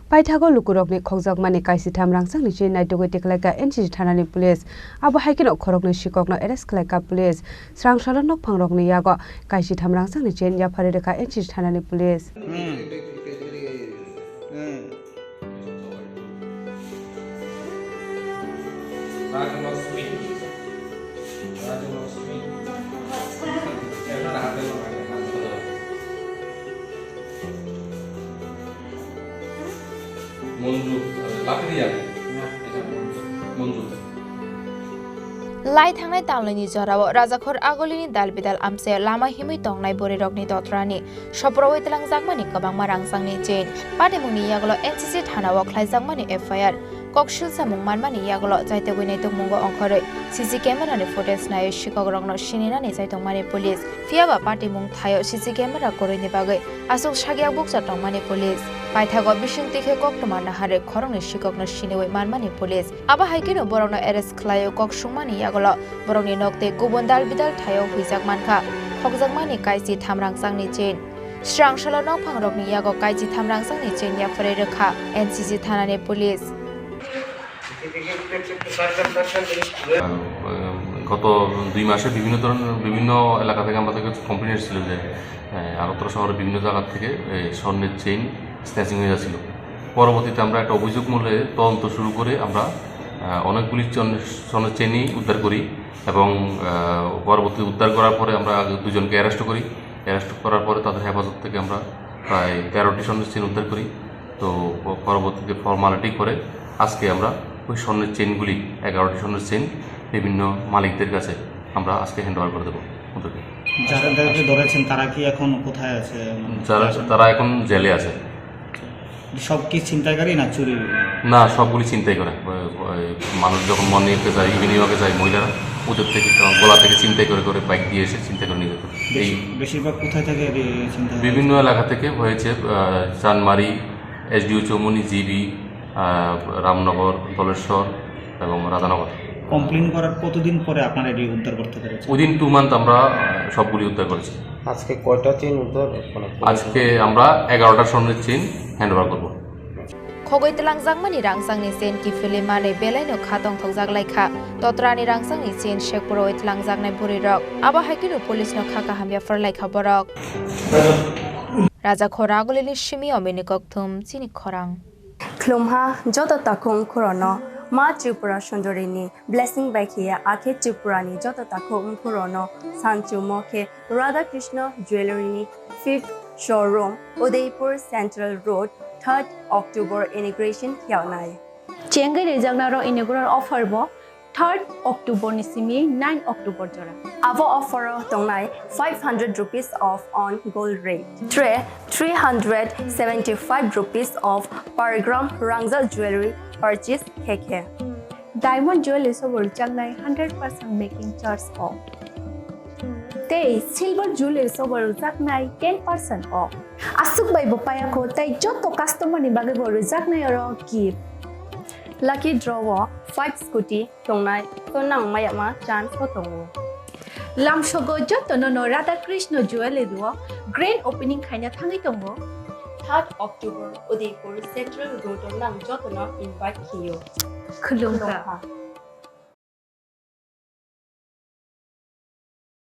Paithago Lukurokni Khokjakmani Kaichitham Rangchakni Chain Naitugwi Tikhlaikha NCC Thanani Police abo haikino Khorokni Shikokno arrest Tikhlaikha Police Srangshala nokphangrokni yago Kaichitham Rangchakni Chain Yapari Rekha NCC Thanani Police Lai thangnai talni jorao Rajakhor agolini dalbidal amse lama himui tongnai borirokni dotrani soprowai Rangchakni kabangma rangsangni chain patimuni yaglo NCC thanao khlaijangmani FIR kokshil samung manmani yaglo jaitewini tungmungo ongkhore CC camera ni footage nai shikogrokno Chini jaitongmani police fiaba patimung thayo CC camera korini bagai asuk shagyak buksa tongmani police Paithago bising tikhe koktoma nahare Khorang shikokno Chini manmani police aba haikino borokno arrest khlayo koksungmani yaglo borokni nokte gubon dalbidal thayo huijakmankha Khokjakmani Kaichitham Rangchakni chain Srangshala nokphangrokni yago Kaichitham Rangchakni chain yapare rekha NCC Thanani police গত 2 মাসে বিভিন্ন এলাকা থেকে আমাদের কাছে complain এসেছিল যে আগরতলা শহরের বিভিন্ন জায়গা থেকে স্বর্ণের চেইন স্ন্যাচিং হয়ে যাচ্ছিল। পরবর্তীতে আমরা একটা অভিযোগ মূলে তদন্ত শুরু করে আমরা অনেকগুলি স্বর্ণের চেইনই উদ্ধার করি এবং পরবর্তী উদ্ধার করার পরে আমরা দুজনকে অ্যারেস্ট করি। অ্যারেস্ট করার পরে তাদের হেফাজত থেকে আমরা প্রায় 13টি স্বর্ণের চেইন উদ্ধার করি। তো পরবর্তীতে ফর্মালিটি করে আজকে আমরা ওই স্বর্ণের চেইনগুলি 11টি স্বর্ণের চেইন বিভিন্ন মালিকদের কাছে আমরা আজকে হ্যান্ডওভার করে দেবো। যারা ধরেছেন তারা কি এখন কোথায় আছে? তারা এখন জেলে আছে। সব কি ছিনতাইকারী না চুরি? না, সবগুলি ছিনতাই করে। মানুষ যখন মর্নিংয়ে যায়, ইভিনিং ওয়াকে যায়, মহিলারা ওদের থেকে গোলা থেকে ছিনতাই করে করে বাইক দিয়ে এসে ছিনতাই করে নিয়ে যেত। এই বেশিরভাগ কোথায় থেকে ছিনতাই? বিভিন্ন এলাকা থেকে হয়েছে। চানমারি, SDO চৌমনি, জিবি, রামনগর, দলেশ্বর এবং রাধানগর। কমপ্লেইন করার কতদিন পরে আপনারা এটি উদ্ধার করতে পেরেছেন? উইদিন 2 মান্থ আমরা সবগুলি উদ্ধার করেছি। আজকে কয়টা চেইন উদ্ধার? আজকে আমরা 11টা স্বর্ণের চেইন হ্যান্ডওভার করব। Khogoi Rangchakni Rangchakni chain kifili mane belaino khatong Khokjaklaikha totrani Rangchakni chain shekpuroi Rangchakni burirok aba haikino police no khaka hamya farlaikha borok Rajakhor agolini shimi omini kokthum Chini Khorang Klumha joto takung khorono Ma Tripura Sundarini blessing by here Ake Tripurani joto takung khorono Sanchu Mokhe Radha Krishna Jewelry 5th showroom Udaipur Central Road 3rd October inauguration kyaunai Chengai rejagnaro inaugural offer bo 3rd October ni simi 9 October jora avo offer tongnai 500 rupees off on gold rate 375 rupees off per gram Rangchak jewelry purchase keke diamond jewelry sobor jangnai 100% making charge off Tay silver jewelry sobor jangnai 10% off asuk bai bo paya ko tai joto customer ni bage bo jangnai ro gift lucky draw 5 scooty tongnai tonang mayama chance ko tongo lam shogo joto no Radha Krishna jewelry do grand opening khaina thangai tongo 3rd October Udaipur Central Road tonang joto no invite kiyo khulungka